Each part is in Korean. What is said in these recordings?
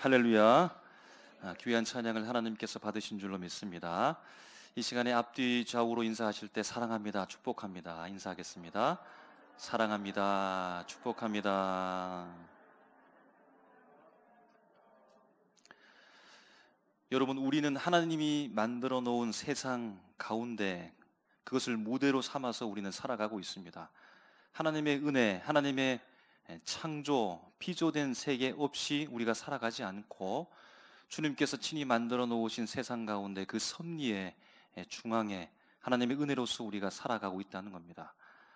할렐루야. 귀한 찬양을 하나님께서 받으신 줄로 믿습니다. 이 시간에 앞뒤 좌우로 인사하실 때 사랑합니다, 축복합니다 인사하겠습니다. 사랑합니다, 축복합니다. 여러분, 우리는 하나님이 만들어 놓은 세상 가운데 그것을 무대로 삼아서 우리는 살아가고 있습니다. 하나님의 은혜, 하나님의 창조, 피조된 세계 없이 우리가 살아가지 않고 주님께서 친히 만들어 놓으신 세상 가운데 그 섭리의 중앙에 하나님의 은혜로서 우리가 살아가고 있다는 겁니다.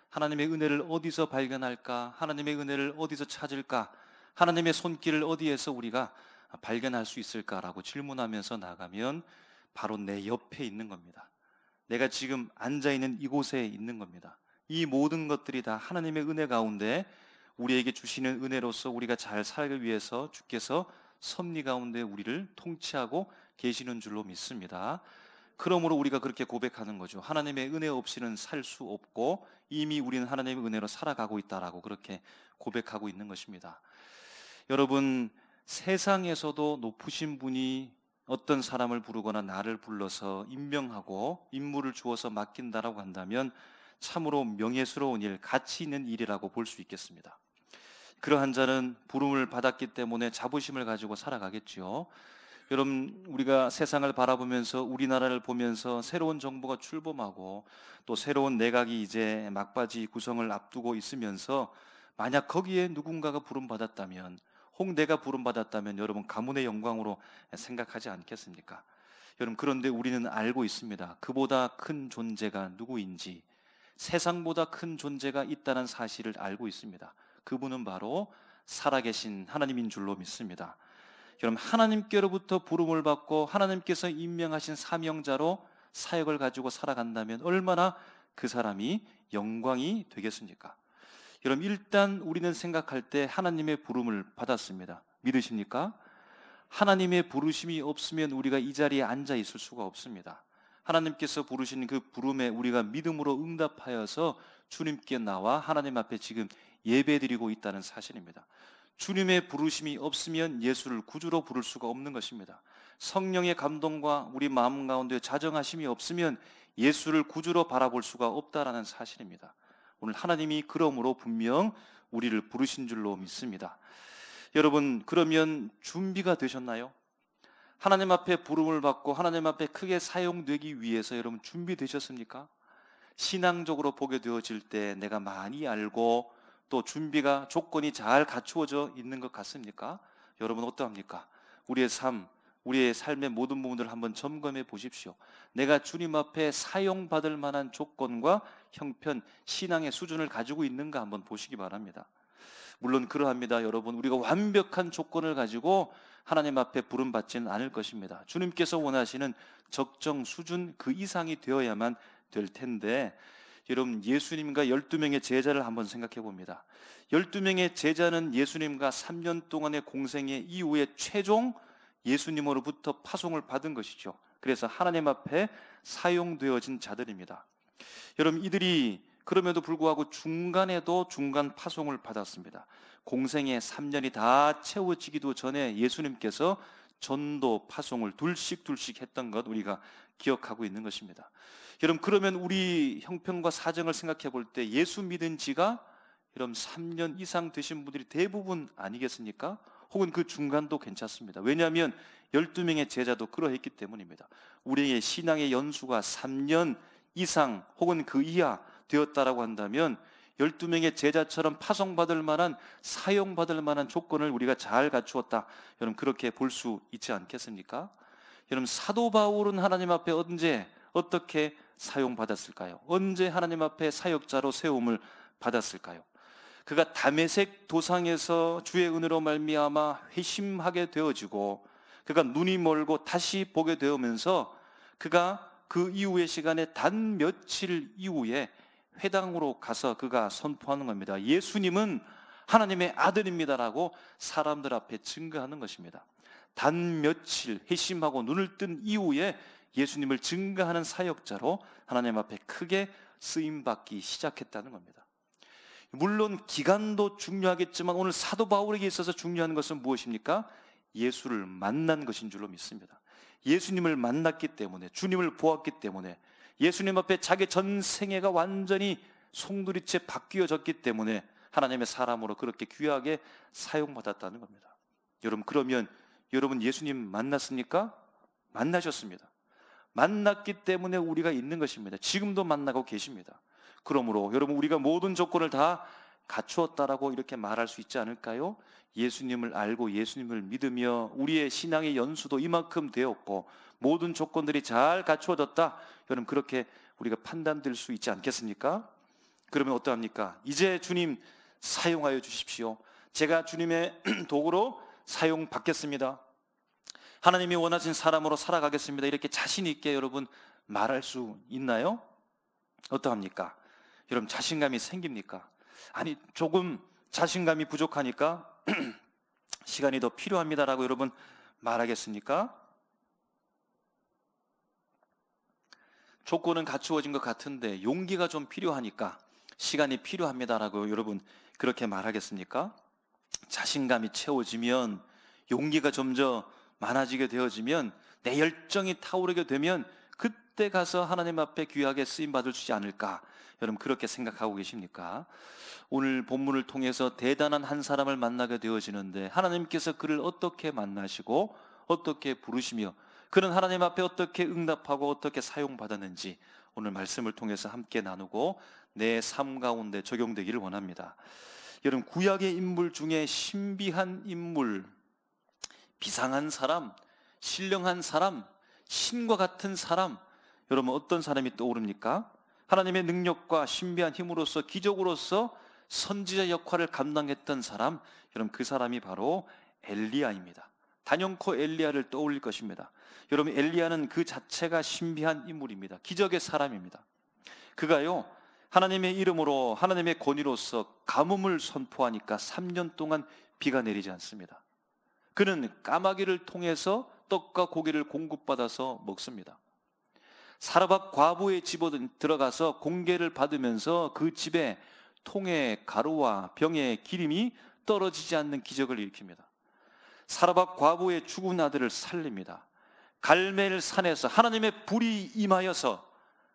하나님의 은혜를 어디서 발견할까? 하나님의 은혜를 어디서 찾을까? 하나님의 손길을 어디에서 우리가 발견할 수 있을까라고 질문하면서 나가면 바로 내 옆에 있는 겁니다. 내가 지금 앉아있는 이곳에 있는 겁니다. 이 모든 것들이 다 하나님의 은혜 가운데 우리에게 주시는 은혜로서 우리가 잘 살기 위해서 주께서 섭리 가운데 우리를 통치하고 계시는 줄로 믿습니다. 그러므로 우리가 그렇게 고백하는 거죠. 하나님의 은혜 없이는 살 수 없고 이미 우리는 하나님의 은혜로 살아가고 있다라고 그렇게 고백하고 있는 것입니다. 여러분, 세상에서도 높으신 분이 어떤 사람을 부르거나 나를 불러서 임명하고 임무를 주어서 맡긴다라고 한다면 참으로 명예스러운 일, 가치 있는 일이라고 볼 수 있겠습니다. 그러한 자는 부름을 받았기 때문에 자부심을 가지고 살아가겠지요. 여러분, 우리가 세상을 바라보면서 우리나라를 보면서 새로운 정부가 출범하고 또 새로운 내각이 이제 막바지 구성을 앞두고 있으면서 만약 거기에 누군가가 부름받았다면, 혹 내가 부름받았다면 여러분 가문의 영광으로 생각하지 않겠습니까? 여러분, 그런데 우리는 알고 있습니다. 그보다 큰 존재가 누구인지, 세상보다 큰 존재가 있다는 사실을 알고 있습니다. 그분은 바로 살아계신 하나님인 줄로 믿습니다. 여러분, 하나님께로부터 부름을 받고 하나님께서 임명하신 사명자로 사역을 가지고 살아간다면 얼마나 그 사람이 영광이 되겠습니까? 여러분, 일단 우리는 생각할 때 하나님의 부름을 받았습니다. 믿으십니까? 하나님의 부르심이 없으면 우리가 이 자리에 앉아 있을 수가 없습니다. 하나님께서 부르신 그 부름에 우리가 믿음으로 응답하여서 주님께 나와 하나님 앞에 지금 예배드리고 있다는 사실입니다. 주님의 부르심이 없으면 예수를 구주로 부를 수가 없는 것입니다. 성령의 감동과 우리 마음 가운데 자정하심이 없으면 예수를 구주로 바라볼 수가 없다라는 사실입니다. 오늘 하나님이 그러므로 분명 우리를 부르신 줄로 믿습니다. 여러분, 그러면 준비가 되셨나요? 하나님 앞에 부름을 받고 하나님 앞에 크게 사용되기 위해서 여러분 준비되셨습니까? 신앙적으로 보게 되어질 때 내가 많이 알고 또 준비가 조건이 잘 갖추어져 있는 것 같습니까? 여러분 어떠합니까? 우리의 삶, 우리의 삶의 모든 부분들을 한번 점검해 보십시오. 내가 주님 앞에 사용받을 만한 조건과 형편, 신앙의 수준을 가지고 있는가 한번 보시기 바랍니다. 물론 그러합니다. 여러분, 우리가 완벽한 조건을 가지고 하나님 앞에 부름받지는 않을 것입니다. 주님께서 원하시는 적정 수준 그 이상이 되어야만 될 텐데, 여러분, 예수님과 12명의 제자를 한번 생각해 봅니다. 12명의 제자는 예수님과 3년 동안의 공생의 이후에 최종 예수님으로부터 파송을 받은 것이죠. 그래서 하나님 앞에 사용되어진 자들입니다. 여러분, 이들이 그럼에도 불구하고 중간에도 중간 파송을 받았습니다. 공생의 3년이 다 채워지기도 전에 예수님께서 전도 파송을 둘씩 했던 것 우리가 기억하고 있는 것입니다. 여러분, 그러면 우리 형편과 사정을 생각해 볼 때 예수 믿은 지가 여러분 3년 이상 되신 분들이 대부분 아니겠습니까? 혹은 그 중간도 괜찮습니다. 왜냐하면 12명의 제자도 그러했기 때문입니다. 우리의 신앙의 연수가 3년 이상 혹은 그 이하 되었다라고 한다면 12명의 제자처럼 파송받을 만한, 사용받을 만한 조건을 우리가 잘 갖추었다, 여러분 그렇게 볼 수 있지 않겠습니까? 여러분, 사도 바울은 하나님 앞에 언제 어떻게 사용받았을까요? 언제 하나님 앞에 사역자로 세움을 받았을까요? 그가 다메섹 도상에서 주의 은혜로 말미암아 회심하게 되어지고 그가 눈이 멀고 다시 보게 되면서 그가 그 이후의 시간에 단 며칠 이후에 회당으로 가서 그가 선포하는 겁니다. 예수님은 하나님의 아들입니다라고 사람들 앞에 증거하는 것입니다. 단 며칠 회심하고 눈을 뜬 이후에 예수님을 증거하는 사역자로 하나님 앞에 크게 쓰임받기 시작했다는 겁니다. 물론 기간도 중요하겠지만 오늘 사도 바울에게 있어서 중요한 것은 무엇입니까? 예수를 만난 것인 줄로 믿습니다. 예수님을 만났기 때문에, 주님을 보았기 때문에, 예수님 앞에 자기 전생애가 완전히 송두리째 바뀌어졌기 때문에 하나님의 사람으로 그렇게 귀하게 사용받았다는 겁니다. 여러분, 그러면 여러분 예수님 만났습니까? 만나셨습니다. 만났기 때문에 우리가 있는 것입니다. 지금도 만나고 계십니다. 그러므로 여러분, 우리가 모든 조건을 다 갖추었다라고 이렇게 말할 수 있지 않을까요? 예수님을 알고 예수님을 믿으며 우리의 신앙의 연수도 이만큼 되었고 모든 조건들이 잘 갖추어졌다, 여러분 그렇게 우리가 판단될 수 있지 않겠습니까? 그러면 어떠합니까? 이제 주님 사용하여 주십시오. 제가 주님의 도구로 사용받겠습니다. 하나님이 원하신 사람으로 살아가겠습니다. 이렇게 자신 있게 여러분 말할 수 있나요? 어떠합니까? 여러분 자신감이 생깁니까? 아니, 조금 자신감이 부족하니까 시간이 더 필요합니다라고 여러분 말하겠습니까? 조건은 갖추어진 것 같은데 용기가 좀 필요하니까 시간이 필요합니다라고 여러분 그렇게 말하겠습니까? 자신감이 채워지면, 용기가 점점 많아지게 되어지면, 내 열정이 타오르게 되면 그때 가서 하나님 앞에 귀하게 쓰임받을 수 있지 않을까, 여러분 그렇게 생각하고 계십니까? 오늘 본문을 통해서 대단한 한 사람을 만나게 되어지는데 하나님께서 그를 어떻게 만나시고 어떻게 부르시며 그는 하나님 앞에 어떻게 응답하고 어떻게 사용받았는지 오늘 말씀을 통해서 함께 나누고 내 삶 가운데 적용되기를 원합니다. 여러분, 구약의 인물 중에 신비한 인물, 비상한 사람, 신령한 사람, 신과 같은 사람, 여러분 어떤 사람이 떠오릅니까? 하나님의 능력과 신비한 힘으로서, 기적으로서 선지자 역할을 감당했던 사람, 여러분 그 사람이 바로 엘리야입니다. 단연코 엘리야를 떠올릴 것입니다. 여러분, 엘리야는 그 자체가 신비한 인물입니다. 기적의 사람입니다. 그가요, 하나님의 이름으로, 하나님의 권위로서 가뭄을 선포하니까 3년 동안 비가 내리지 않습니다. 그는 까마귀를 통해서 떡과 고기를 공급받아서 먹습니다. 사르밧 과부의 집에 들어가서 공개를 받으면서 그 집에 통에 가루와 병에 기름이 떨어지지 않는 기적을 일으킵니다. 사르밧 과부의 죽은 아들을 살립니다. 갈멜 산에서 하나님의 불이 임하여서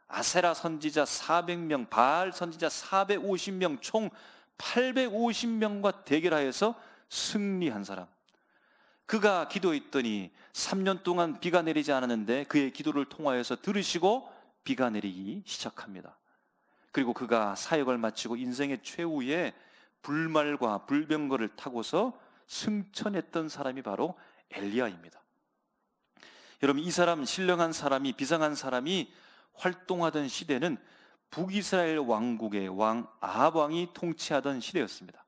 아세라 선지자 400명, 바알 선지자 450명, 총 850명과 대결하여서 승리한 사람. 그가 기도했더니 3년 동안 비가 내리지 않았는데 그의 기도를 통하여서 들으시고 비가 내리기 시작합니다. 그리고 그가 사역을 마치고 인생의 최후의 불말과 불병거를 타고서 승천했던 사람이 바로 엘리야입니다. 여러분, 이 사람, 신령한 사람이, 비상한 사람이 활동하던 시대는 북이스라엘 왕국의 왕 아합 왕이 통치하던 시대였습니다.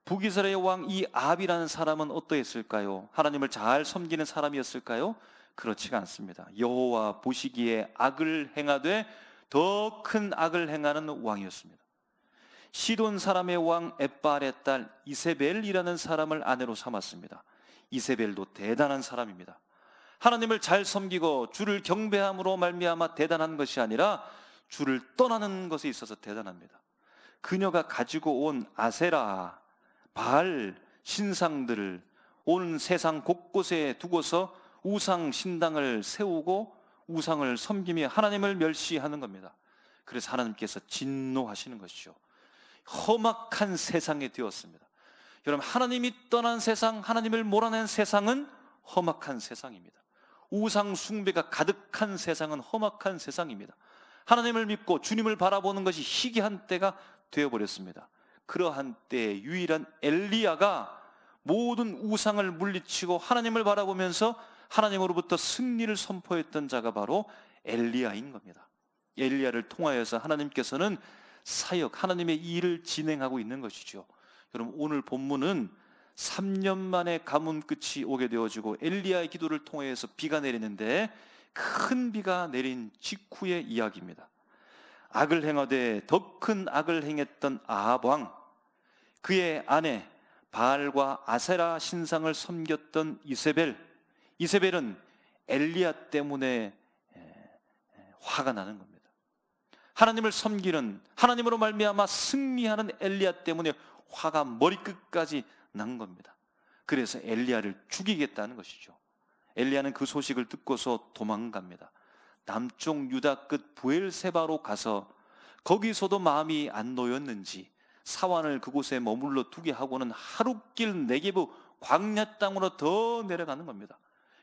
북이스라엘 왕 이 아합이라는 사람은 어떠했을까요? 하나님을 잘 섬기는 사람이었을까요? 그렇지가 않습니다. 여호와 보시기에 악을 행하되 더 큰 악을 행하는 왕이었습니다. 시돈 사람의 왕 엣바알의 딸 이세벨이라는 사람을 아내로 삼았습니다. 이세벨도 대단한 사람입니다. 하나님을 잘 섬기고 주를 경배함으로 말미암아 대단한 것이 아니라 주를 떠나는 것에 있어서 대단합니다. 그녀가 가지고 온 아세라, 바알 신상들을 온 세상 곳곳에 두고서 우상 신당을 세우고 우상을 섬기며 하나님을 멸시하는 겁니다. 그래서 하나님께서 진노하시는 것이죠. 험악한 세상이 되었습니다. 여러분, 하나님이 떠난 세상, 하나님을 몰아낸 세상은 험악한 세상입니다. 우상 숭배가 가득한 세상은 험악한 세상입니다. 하나님을 믿고 주님을 바라보는 것이 희귀한 때가 되어버렸습니다. 그러한 때에 유일한 엘리야가 모든 우상을 물리치고 하나님을 바라보면서 하나님으로부터 승리를 선포했던 자가 바로 엘리야인 겁니다. 엘리야를 통하여서 하나님께서는 사역, 하나님의 일을 진행하고 있는 것이죠. 여러분, 오늘 본문은 3년 만에 가뭄 끝이 오게 되어지고 엘리야의 기도를 통해서 비가 내리는데 큰 비가 내린 직후의 이야기입니다. 악을 행하되 더 큰 악을 행했던 아합 왕, 그의 아내 바알과 아세라 신상을 섬겼던 이세벨은 엘리야 때문에 화가 나는 겁니다. 하나님을 섬기는, 하나님으로 말미암아 승리하는 엘리야 때문에 화가 머리끝까지 난 겁니다. 그래서 엘리야를 죽이겠다는 것이죠. 엘리야는 그 소식을 듣고서 도망갑니다. 남쪽 유다 끝 브엘세바로 가서 거기서도 마음이 안 놓였는지 사환을 그곳에 머물러 두게 하고는 하룻길 네게브 광야 땅으로 더 내려가는 겁니다.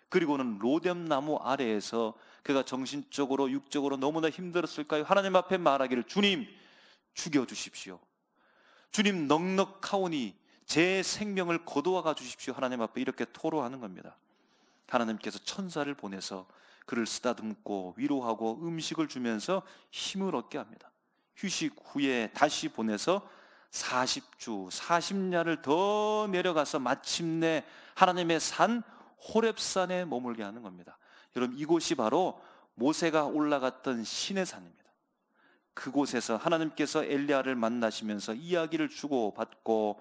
그리고는 로뎀나무 아래에서 그가 정신적으로 육적으로 너무나 힘들었을까요? 하나님 앞에 말하기를, 주님 죽여주십시오. 주님 넉넉하오니 제 생명을 거두어가 주십시오. 하나님 앞에 이렇게 토로하는 겁니다. 하나님께서 천사를 보내서 그를 쓰다듬고 위로하고 음식을 주면서 힘을 얻게 합니다. 휴식 후에 다시 보내서 40주 40야를 더 내려가서 마침내 하나님의 산 호렙산에 머물게 하는 겁니다. 여러분, 이곳이 바로 모세가 올라갔던 신의 산입니다. 그곳에서 하나님께서 엘리야를 만나시면서 이야기를 주고받고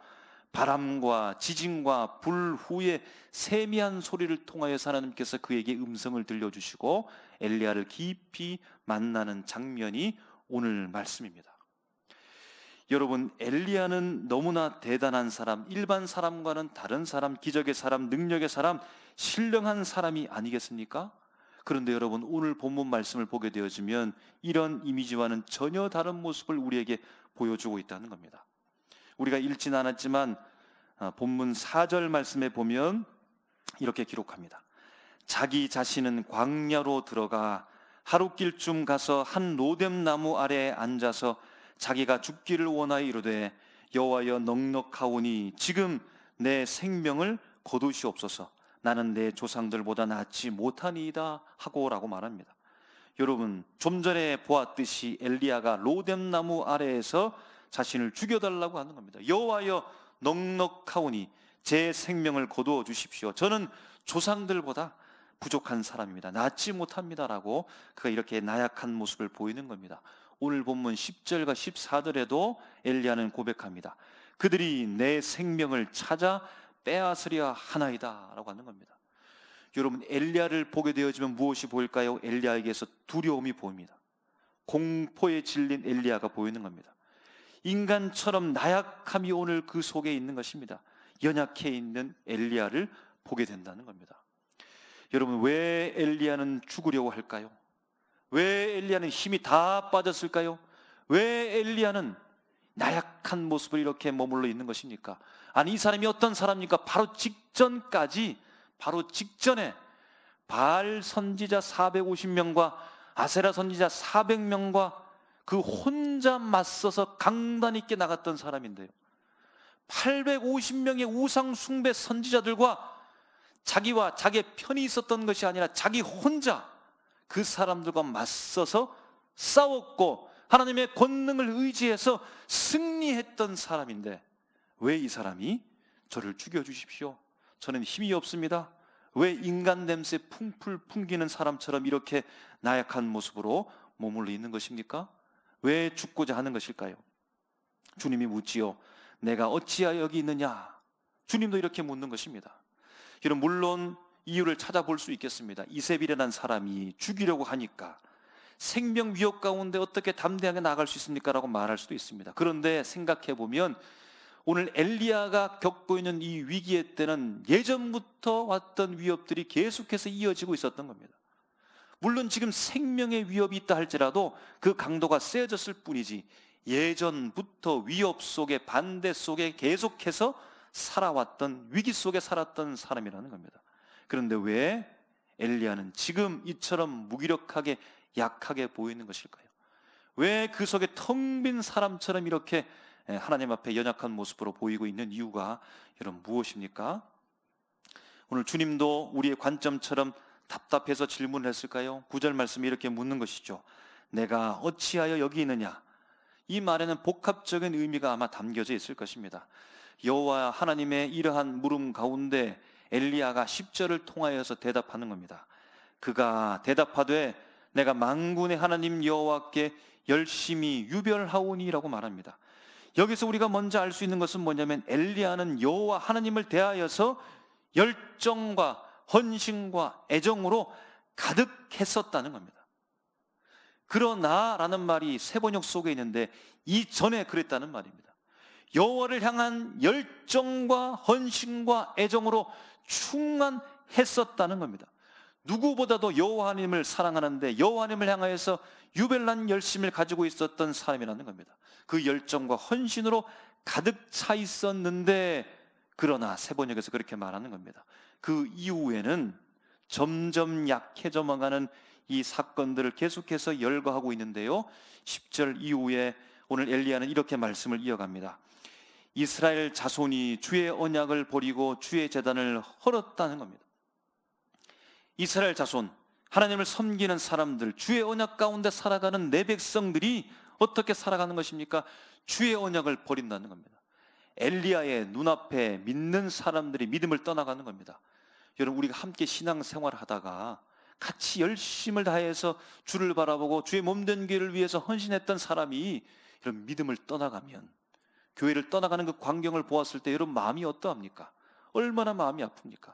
바람과 지진과 불 후에 세미한 소리를 통하여서 하나님께서 그에게 음성을 들려주시고 엘리야를 깊이 만나는 장면이 오늘 말씀입니다. 여러분, 엘리야는 너무나 대단한 사람, 일반 사람과는 다른 사람, 기적의 사람, 능력의 사람, 신령한 사람이 아니겠습니까? 그런데 여러분, 오늘 본문 말씀을 보게 되어지면 이런 이미지와는 전혀 다른 모습을 우리에게 보여주고 있다는 겁니다. 우리가 읽지는 않았지만 본문 4절 말씀에 보면 이렇게 기록합니다. 자기 자신은 광야로 들어가 하룻길쯤 가서 한 로뎀나무 아래에 앉아서 자기가 죽기를 원하여 이르되, 여호와여 넉넉하오니 지금 내 생명을 거두시옵소서. 나는 내 조상들보다 낫지 못하니이다 하고라고 말합니다. 여러분, 좀 전에 보았듯이 엘리야가 로뎀나무 아래에서 자신을 죽여달라고 하는 겁니다. 여호와여 넉넉하오니 제 생명을 거두어 주십시오. 저는 조상들보다 부족한 사람입니다. 낫지 못합니다라고 그가 이렇게 나약한 모습을 보이는 겁니다. 오늘 본문 10절과 14절에도 엘리야는 고백합니다. 그들이 내 생명을 찾아 빼앗으려 하나이다 라고 하는 겁니다. 여러분, 엘리야를 보게 되어지면 무엇이 보일까요? 엘리야에게서 두려움이 보입니다. 공포에 질린 엘리야가 보이는 겁니다. 인간처럼 나약함이 오늘 그 속에 있는 것입니다. 연약해 있는 엘리야를 보게 된다는 겁니다. 여러분, 왜 엘리야는 죽으려고 할까요? 왜 엘리야는 힘이 다 빠졌을까요? 왜 엘리야는 나약한 모습을 이렇게 머물러 있는 것입니까? 아니, 이 사람이 어떤 사람입니까? 바로 직전에 바알 선지자 450명과 아세라 선지자 400명과 그 혼자 맞서서 강단 있게 나갔던 사람인데요, 850명의 우상 숭배 선지자들과 자기와 자기의 편이 있었던 것이 아니라 자기 혼자 그 사람들과 맞서서 싸웠고 하나님의 권능을 의지해서 승리했던 사람인데, 왜 이 사람이 저를 죽여주십시오, 저는 힘이 없습니다, 왜 인간 냄새 풍풀 풍기는 사람처럼 이렇게 나약한 모습으로 머물러 있는 것입니까? 왜 죽고자 하는 것일까요? 주님이 묻지요. 내가 어찌하여 여기 있느냐? 주님도 이렇게 묻는 것입니다. 여러분, 물론 이유를 찾아볼 수 있겠습니다. 이세벨이라는 사람이 죽이려고 하니까 생명 위협 가운데 어떻게 담대하게 나갈 수 있습니까? 라고 말할 수도 있습니다. 그런데 생각해 보면 오늘 엘리야가 겪고 있는 이 위기의 때는 예전부터 왔던 위협들이 계속해서 이어지고 있었던 겁니다. 물론 지금 생명의 위협이 있다 할지라도 그 강도가 세졌을 뿐이지 예전부터 위협 속에, 반대 속에 계속해서 살아왔던, 위기 속에 살았던 사람이라는 겁니다. 그런데 왜 엘리야는 지금 이처럼 무기력하게 약하게 보이는 것일까요? 왜 그 속에 텅 빈 사람처럼 이렇게 하나님 앞에 연약한 모습으로 보이고 있는 이유가 여러분 무엇입니까? 오늘 주님도 우리의 관점처럼 답답해서 질문을 했을까요? 9절 말씀이 이렇게 묻는 것이죠. 내가 어찌하여 여기 있느냐? 이 말에는 복합적인 의미가 아마 담겨져 있을 것입니다. 여호와 하나님의 이러한 물음 가운데 엘리야가 10절을 통하여서 대답하는 겁니다. 그가 대답하되 내가 만군의 하나님 여호와께 열심히 유별하오니라고 말합니다. 여기서 우리가 먼저 알 수 있는 것은 뭐냐면 엘리야는 여호와 하나님을 대하여서 열정과 헌신과 애정으로 가득했었다는 겁니다. 그러나 라는 말이 세번역 속에 있는데 이전에 그랬다는 말입니다. 여호와를 향한 열정과 헌신과 애정으로 충만했었다는 겁니다. 누구보다도 여호와 하나님을 사랑하는데 여호와 하나님을 향하여서 유별난 열심을 가지고 있었던 사람이라는 겁니다. 그 열정과 헌신으로 가득 차 있었는데, 그러나 세번역에서 그렇게 말하는 겁니다. 그 이후에는 점점 약해져가는 이 사건들을 계속해서 열거하고 있는데요, 10절 이후에 오늘 엘리야는 이렇게 말씀을 이어갑니다. 이스라엘 자손이 주의 언약을 버리고 주의 제단을 헐었다는 겁니다. 이스라엘 자손, 하나님을 섬기는 사람들, 주의 언약 가운데 살아가는 내 백성들이 어떻게 살아가는 것입니까? 주의 언약을 버린다는 겁니다. 엘리야의 눈앞에 믿는 사람들이 믿음을 떠나가는 겁니다. 여러분, 우리가 함께 신앙생활을 하다가 같이 열심을 다해서 주를 바라보고 주의 몸된 교회를 위해서 헌신했던 사람이 여러분 믿음을 떠나가면, 교회를 떠나가는 그 광경을 보았을 때 여러분 마음이 어떠합니까? 얼마나 마음이 아픕니까?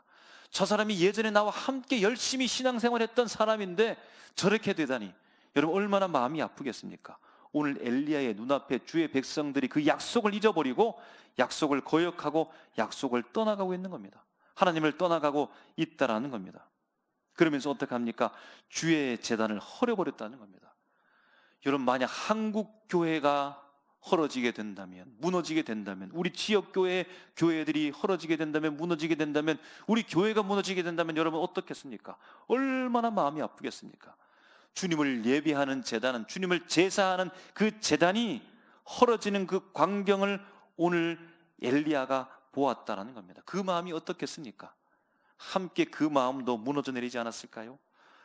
저 사람이 예전에 나와 함께 열심히 신앙생활했던 사람인데 저렇게 되다니 여러분 얼마나 마음이 아프겠습니까? 오늘 엘리야의 눈앞에 주의 백성들이 그 약속을 잊어버리고 약속을 거역하고 약속을 떠나가고 있는 겁니다. 하나님을 떠나가고 있다라는 겁니다. 그러면서 어떻게 합니까? 주의 제단을 헐어버렸다는 겁니다. 여러분, 만약 한국 교회가 헐어지게 된다면, 무너지게 된다면, 우리 지역 교회들이 헐어지게 된다면, 무너지게 된다면, 우리 교회가 무너지게 된다면 여러분 어떻겠습니까? 얼마나 마음이 아프겠습니까? 주님을 예배하는 제단은, 주님을 제사하는 그 제단이 헐어지는 그 광경을 오늘 엘리야가 보았다라는 겁니다. 그 마음이 어떻겠습니까? 함께 그 마음도 무너져 내리지 않았을까요?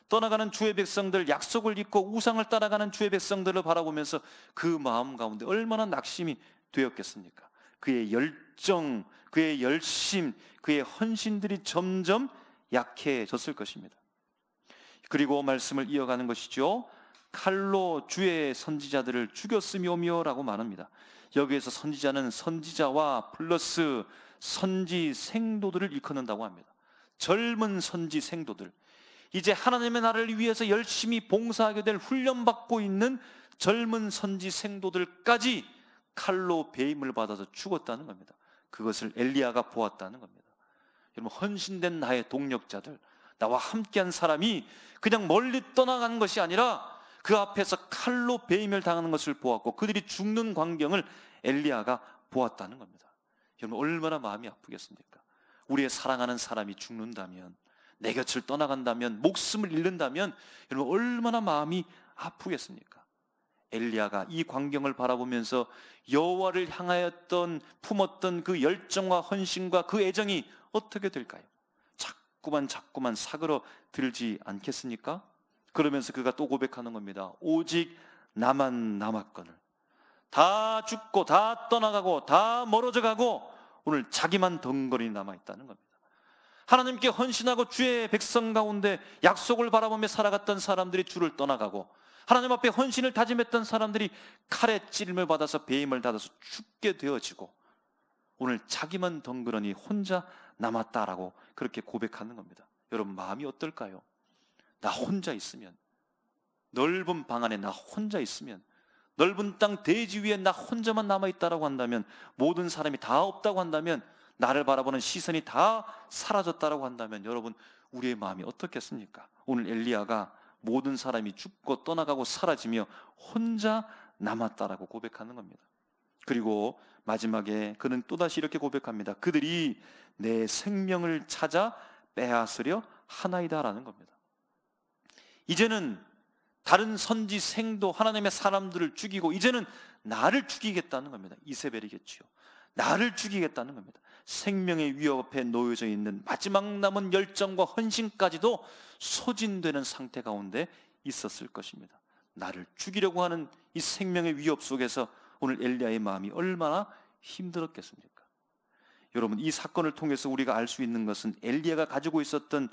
떠나가는 주의 백성들, 약속을 잊고 우상을 따라가는 주의 백성들을 바라보면서 그 마음 가운데 얼마나 낙심이 되었겠습니까? 그의 열정, 그의 열심, 그의 헌신들이 점점 약해졌을 것입니다. 그리고 말씀을 이어가는 것이죠. 칼로 주의 선지자들을 죽였으며며 라고 말합니다. 여기에서 선지자는 선지자와 플러스 선지 생도들을 일컫는다고 합니다. 젊은 선지 생도들, 이제 하나님의 나라를 위해서 열심히 봉사하게 될 훈련받고 있는 젊은 선지 생도들까지 칼로 배임을 받아서 죽었다는 겁니다. 그것을 엘리야가 보았다는 겁니다. 여러분, 헌신된 나의 동력자들, 나와 함께한 사람이 그냥 멀리 떠나가는 것이 아니라 그 앞에서 칼로 배임을 당하는 것을 보았고 그들이 죽는 광경을 엘리야가 보았다는 겁니다. 여러분, 얼마나 마음이 아프겠습니까? 우리의 사랑하는 사람이 죽는다면, 내 곁을 떠나간다면, 목숨을 잃는다면 여러분 얼마나 마음이 아프겠습니까? 엘리야가 이 광경을 바라보면서 여호와를 향하였던 품었던 그 열정과 헌신과 그 애정이 어떻게 될까요? 자꾸만 사그러 들지 않겠습니까? 그러면서 그가 또 고백하는 겁니다. 오직 나만 남았거늘. 다 죽고 다 떠나가고 다 멀어져 가고 오늘 자기만 덩거리 남아있다는 겁니다. 하나님께 헌신하고 주의 백성 가운데 약속을 바라보며 살아갔던 사람들이 주를 떠나가고 하나님 앞에 헌신을 다짐했던 사람들이 칼에 찔림을 받아서 배임을 받아서 죽게 되어지고 오늘 자기만 덩그러니 혼자 남았다라고 그렇게 고백하는 겁니다. 여러분, 마음이 어떨까요? 나 혼자 있으면, 넓은 방 안에 나 혼자 있으면, 넓은 땅 대지 위에 나 혼자만 남아있다라고 한다면, 모든 사람이 다 없다고 한다면, 나를 바라보는 시선이 다 사라졌다라고 한다면 여러분, 우리의 마음이 어떻겠습니까? 오늘 엘리야가 모든 사람이 죽고 떠나가고 사라지며 혼자 남았다라고 고백하는 겁니다. 그리고 마지막에 그는 또다시 이렇게 고백합니다. 그들이 내 생명을 찾아 빼앗으려 하나이다라는 겁니다. 이제는 다른 선지 생도 하나님의 사람들을 죽이고 이제는 나를 죽이겠다는 겁니다. 이세벨이겠지요. 나를 죽이겠다는 겁니다. 생명의 위협에 놓여져 있는 마지막 남은 열정과 헌신까지도 소진되는 상태 가운데 있었을 것입니다. 나를 죽이려고 하는 이 생명의 위협 속에서 오늘 엘리야의 마음이 얼마나 힘들었겠습니까? 여러분, 이 사건을 통해서 우리가 알 수 있는 것은 엘리야가 가지고 있었던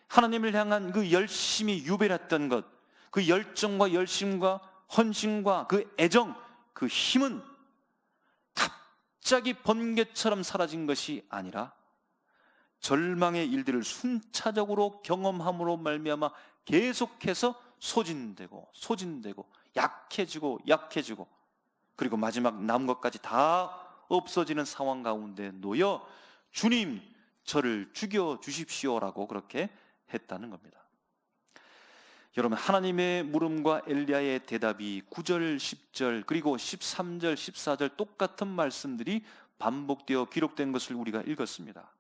하나님을 향한 그 열심히 유별했던 것, 그 열정과 열심과 헌신과 그 애정, 그 힘은 갑자기 번개처럼 사라진 것이 아니라 절망의 일들을 순차적으로 경험함으로 말미암아 계속해서 소진되고 약해지고 그리고 마지막 남은 것까지 다 없어지는 상황 가운데 놓여 주님 저를 죽여 주십시오라고 그렇게 했다는 겁니다. 여러분, 하나님의 물음과 엘리야의 대답이 9절, 10절 그리고 13절, 14절 똑같은 말씀들이 반복되어 기록된 것을 우리가 읽었습니다.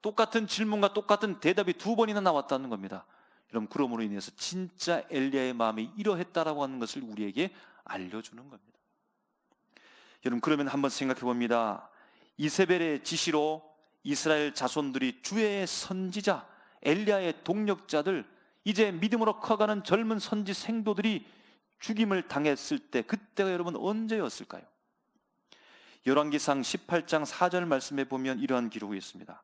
똑같은 질문과 똑같은 대답이 두 번이나 나왔다는 겁니다. 여러분, 그러므로 인해서 진짜 엘리야의 마음이 이러했다라고 하는 것을 우리에게 알려주는 겁니다. 여러분, 그러면 한번 생각해 봅니다. 이세벨의 지시로 이스라엘 자손들이 주의 선지자 엘리야의 동력자들, 이제 믿음으로 커가는 젊은 선지 생도들이 죽임을 당했을 때, 그때가 여러분 언제였을까요? 열왕기상 18장 4절 말씀에 보면 이러한 기록이 있습니다.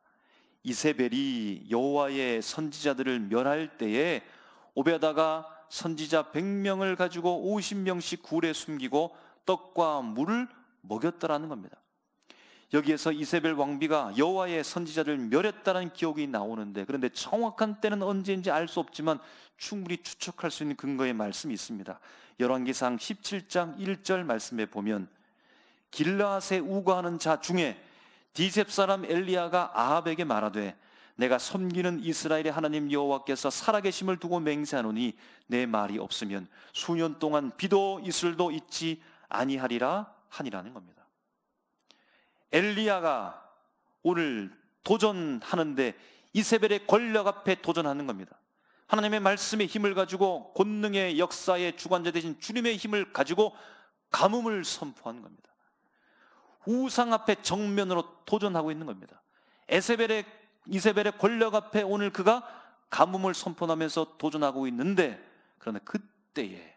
이세벨이 여호와의 선지자들을 멸할 때에 오베다가 선지자 100명을 가지고 50명씩 굴에 숨기고 떡과 물을 먹였다라는 겁니다. 여기에서 이세벨 왕비가 여호와의 선지자를 멸했다는 기억이 나오는데, 그런데 정확한 때는 언제인지 알 수 없지만 충분히 추측할 수 있는 근거의 말씀이 있습니다. 열왕기상 17장 1절 말씀에 보면 길르앗에 우거하는 자 중에 디셉 사람 엘리야가 아합에게 말하되 내가 섬기는 이스라엘의 하나님 여호와께서 살아계심을 두고 맹세하노니 내 말이 없으면 수년 동안 비도 이슬도 있지 아니하리라 하니라는 겁니다. 엘리야가 오늘 도전하는데 이세벨의 권력 앞에 도전하는 겁니다. 하나님의 말씀의 힘을 가지고 권능의 역사의 주관자 되신 주님의 힘을 가지고 가뭄을 선포하는 겁니다. 우상 앞에 정면으로 도전하고 있는 겁니다. 이세벨의 권력 앞에 오늘 그가 가뭄을 선포하면서 도전하고 있는데, 그러나 그때에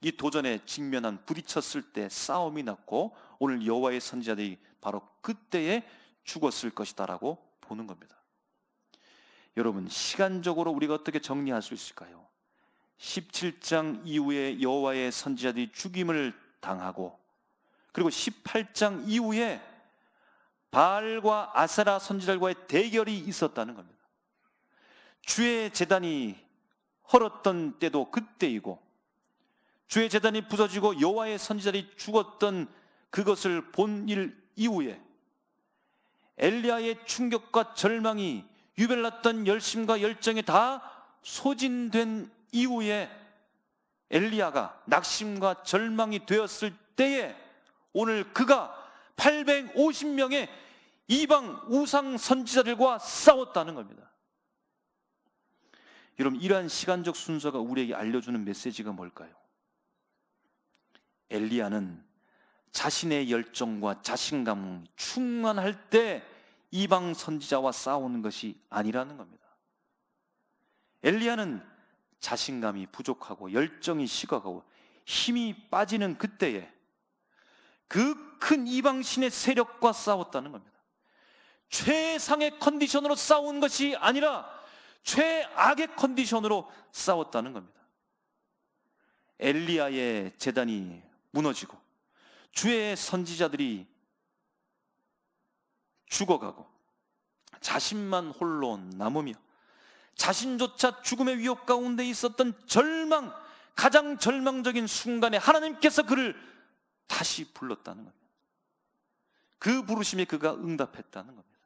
이 도전에 직면한 부딪혔을 때 싸움이 났고 오늘 여호와의 선지자들이 바로 그때에 죽었을 것이다라고 보는 겁니다. 여러분, 시간적으로 우리가 어떻게 정리할 수 있을까요? 17장 이후에 여호와의 선지자들이 죽임을 당하고, 그리고 18장 이후에 바알과 아세라 선지자들과의 대결이 있었다는 겁니다. 주의 제단이 헐었던 때도 그때이고, 주의 제단이 부서지고 여호와의 선지자들이 죽었던 그것을 본 일 이후에 엘리야의 충격과 절망이 유별났던 열심과 열정이 다 소진된 이후에 엘리야가 낙심과 절망이 되었을 때에 오늘 그가 850명의 이방 우상 선지자들과 싸웠다는 겁니다. 여러분, 이러한 시간적 순서가 우리에게 알려주는 메시지가 뭘까요? 엘리야는 자신의 열정과 자신감 충만할 때 이방 선지자와 싸우는 것이 아니라는 겁니다. 엘리야는 자신감이 부족하고 열정이 식어가고 힘이 빠지는 그때에 그 큰 이방신의 세력과 싸웠다는 겁니다. 최상의 컨디션으로 싸운 것이 아니라 최악의 컨디션으로 싸웠다는 겁니다. 엘리야의 제단이 무너지고 주의 선지자들이 죽어가고 자신만 홀로 남으며 자신조차 죽음의 위협 가운데 있었던 절망, 가장 절망적인 순간에 하나님께서 그를 다시 불렀다는 겁니다. 그 부르심에 그가 응답했다는 겁니다.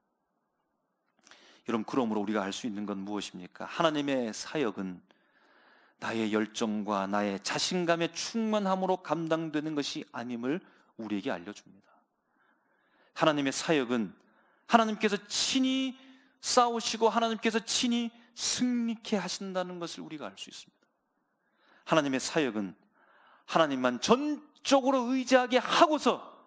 여러분, 그러므로 우리가 알 수 있는 건 무엇입니까? 하나님의 사역은 나의 열정과 나의 자신감의 충만함으로 감당되는 것이 아님을 우리에게 알려줍니다. 하나님의 사역은 하나님께서 친히 싸우시고 하나님께서 친히 승리케 하신다는 것을 우리가 알 수 있습니다. 하나님의 사역은 하나님만 전적으로 의지하게 하고서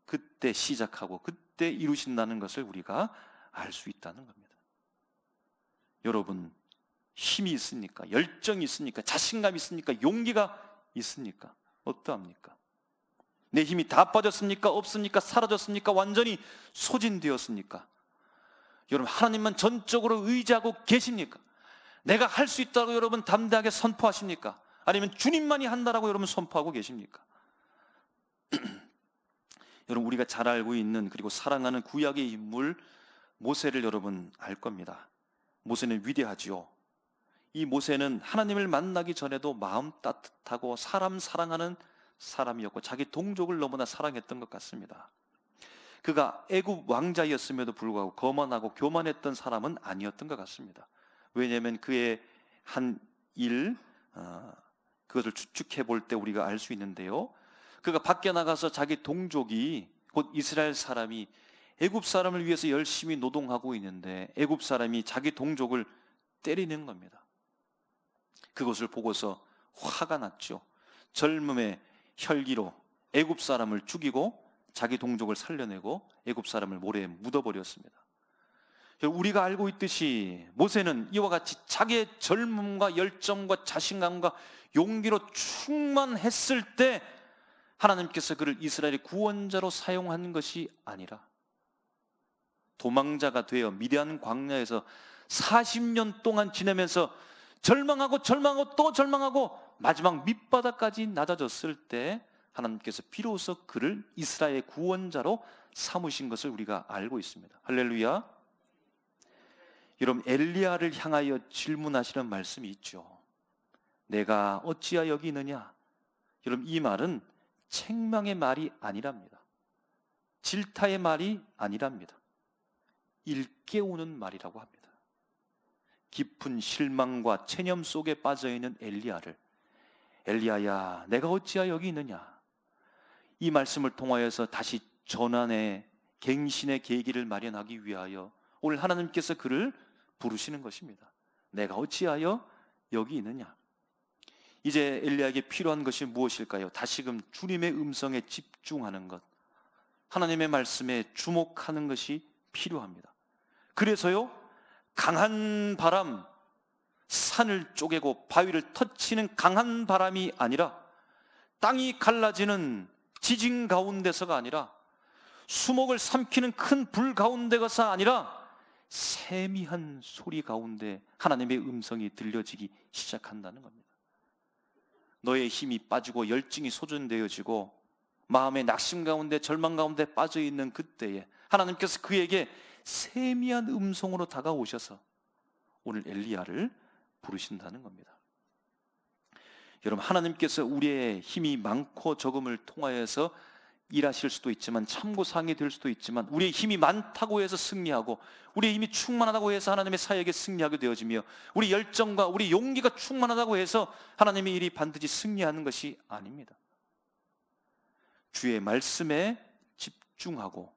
그때 시작하고 그때 이루신다는 것을 우리가 알 수 있다는 겁니다. 여러분, 힘이 있습니까? 열정이 있습니까? 자신감이 있습니까? 용기가 있습니까? 어떠합니까? 내 힘이 다 빠졌습니까? 없습니까? 사라졌습니까? 완전히 소진되었습니까? 여러분, 하나님만 전적으로 의지하고 계십니까? 내가 할 수 있다고 여러분 담대하게 선포하십니까? 아니면 주님만이 한다라고 여러분 선포하고 계십니까? 여러분, 우리가 잘 알고 있는 그리고 사랑하는 구약의 인물 모세를 여러분 알 겁니다. 모세는 위대하지요. 이 모세는 하나님을 만나기 전에도 마음 따뜻하고 사람 사랑하는 사람이었고 자기 동족을 너무나 사랑했던 것 같습니다. 그가 애굽 왕자였음에도 불구하고 거만하고 교만했던 사람은 아니었던 것 같습니다. 왜냐하면 그의 한 일, 그것을 추측해 볼 때 우리가 알 수 있는데요, 그가 밖에 나가서 자기 동족이, 곧 이스라엘 사람이 애굽 사람을 위해서 열심히 노동하고 있는데 애굽 사람이 자기 동족을 때리는 겁니다. 그것을 보고서 화가 났죠. 젊음의 혈기로 애굽 사람을 죽이고 자기 동족을 살려내고 애굽 사람을 모래에 묻어버렸습니다. 우리가 알고 있듯이 모세는 이와 같이 자기의 젊음과 열정과 자신감과 용기로 충만했을 때 하나님께서 그를 이스라엘의 구원자로 사용한 것이 아니라 도망자가 되어 미디안 광야에서 40년 동안 지내면서 절망하고 또 절망하고 마지막 밑바닥까지 낮아졌을 때 하나님께서 비로소 그를 이스라엘의 구원자로 삼으신 것을 우리가 알고 있습니다. 할렐루야. 여러분, 엘리야를 향하여 질문하시는 말씀이 있죠. 내가 어찌하여 여기 있느냐? 여러분, 이 말은 책망의 말이 아니랍니다. 질타의 말이 아니랍니다. 일깨우는 말이라고 합니다. 깊은 실망과 체념 속에 빠져있는 엘리야를, 엘리야야, 내가 어찌하여 여기 있느냐? 이 말씀을 통하여서 다시 전환의 갱신의 계기를 마련하기 위하여 오늘 하나님께서 그를 부르시는 것입니다. 내가 어찌하여 여기 있느냐? 이제 엘리야에게 필요한 것이 무엇일까요? 다시금 주님의 음성에 집중하는 것, 하나님의 말씀에 주목하는 것이 필요합니다. 그래서요, 강한 바람, 산을 쪼개고 바위를 터치는 강한 바람이 아니라, 땅이 갈라지는 지진 가운데서가 아니라, 수목을 삼키는 큰 불 가운데가 아니라 세미한 소리 가운데 하나님의 음성이 들려지기 시작한다는 겁니다. 너의 힘이 빠지고 열정이 소진되어지고 마음의 낙심 가운데 절망 가운데 빠져있는 그때에 하나님께서 그에게 세미한 음성으로 다가오셔서 오늘 엘리야를 부르신다는 겁니다. 여러분, 하나님께서 우리의 힘이 많고 적음을 통하여서 일하실 수도 있지만, 참고사항이 될 수도 있지만, 우리의 힘이 많다고 해서 승리하고 우리의 힘이 충만하다고 해서 하나님의 사역에 승리하게 되어지며, 우리 열정과 우리 용기가 충만하다고 해서 하나님의 일이 반드시 승리하는 것이 아닙니다. 주의 말씀에 집중하고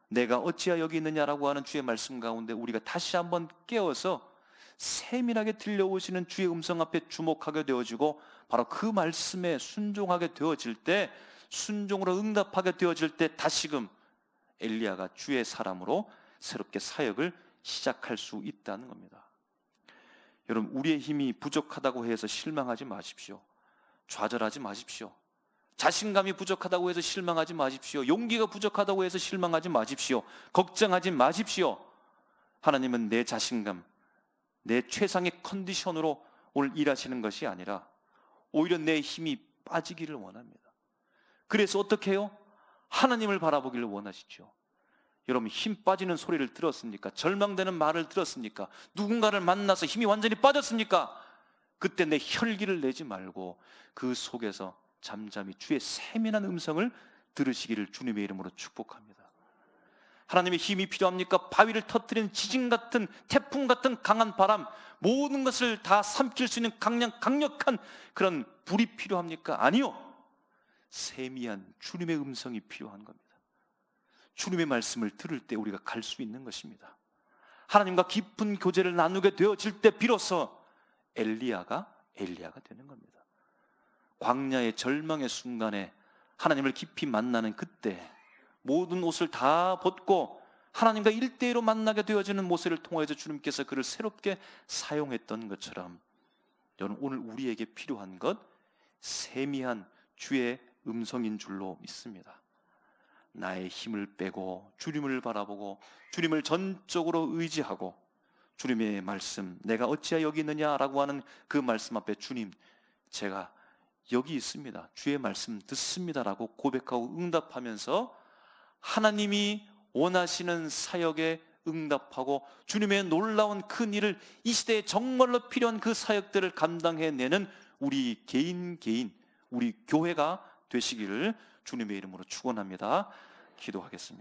내가 어찌하여 여기 있느냐라고 하는 주의 말씀 가운데 우리가 다시 한번 깨어서 세밀하게 들려오시는 주의 음성 앞에 주목하게 되어지고, 바로 그 말씀에 순종하게 되어질 때, 순종으로 응답하게 되어질 때 다시금 엘리야가 주의 사람으로 새롭게 사역을 시작할 수 있다는 겁니다. 여러분, 우리의 힘이 부족하다고 해서 실망하지 마십시오. 좌절하지 마십시오. 자신감이 부족하다고 해서 실망하지 마십시오. 용기가 부족하다고 해서 실망하지 마십시오. 걱정하지 마십시오. 하나님은 내 자신감, 내 최상의 컨디션으로 오늘 일하시는 것이 아니라 오히려 내 힘이 빠지기를 원합니다. 그래서 어떻게 해요? 하나님을 바라보기를 원하시죠. 여러분, 힘 빠지는 소리를 들었습니까? 절망되는 말을 들었습니까? 누군가를 만나서 힘이 완전히 빠졌습니까? 그때 내 혈기를 내지 말고 그 속에서 잠잠히 주의 세밀한 음성을 들으시기를 주님의 이름으로 축복합니다. 하나님의 힘이 필요합니까? 바위를 터뜨리는 지진 같은, 태풍 같은 강한 바람, 모든 것을 다 삼킬 수 있는 강력한 그런 불이 필요합니까? 아니요. 세미한 주님의 음성이 필요한 겁니다. 주님의 말씀을 들을 때 우리가 갈 수 있는 것입니다. 하나님과 깊은 교제를 나누게 되어질 때 비로소 엘리야가 되는 겁니다. 광야의 절망의 순간에 하나님을 깊이 만나는 그때 모든 옷을 다 벗고 하나님과 1대1로 만나게 되어지는 모세를 통해서 주님께서 그를 새롭게 사용했던 것처럼, 여러분, 오늘 우리에게 필요한 것 세미한 주의 음성인 줄로 믿습니다. 나의 힘을 빼고 주님을 바라보고 주님을 전적으로 의지하고 주님의 말씀, 내가 어찌하여 여기 있느냐라고 하는 그 말씀 앞에, 주님, 제가 여기 있습니다, 주의 말씀 듣습니다라고 고백하고 응답하면서 하나님이 원하시는 사역에 응답하고 주님의 놀라운 큰 일을, 이 시대에 정말로 필요한 그 사역들을 감당해내는 우리 개인 우리 교회가 되시기를 주님의 이름으로 축원합니다. 기도하겠습니다.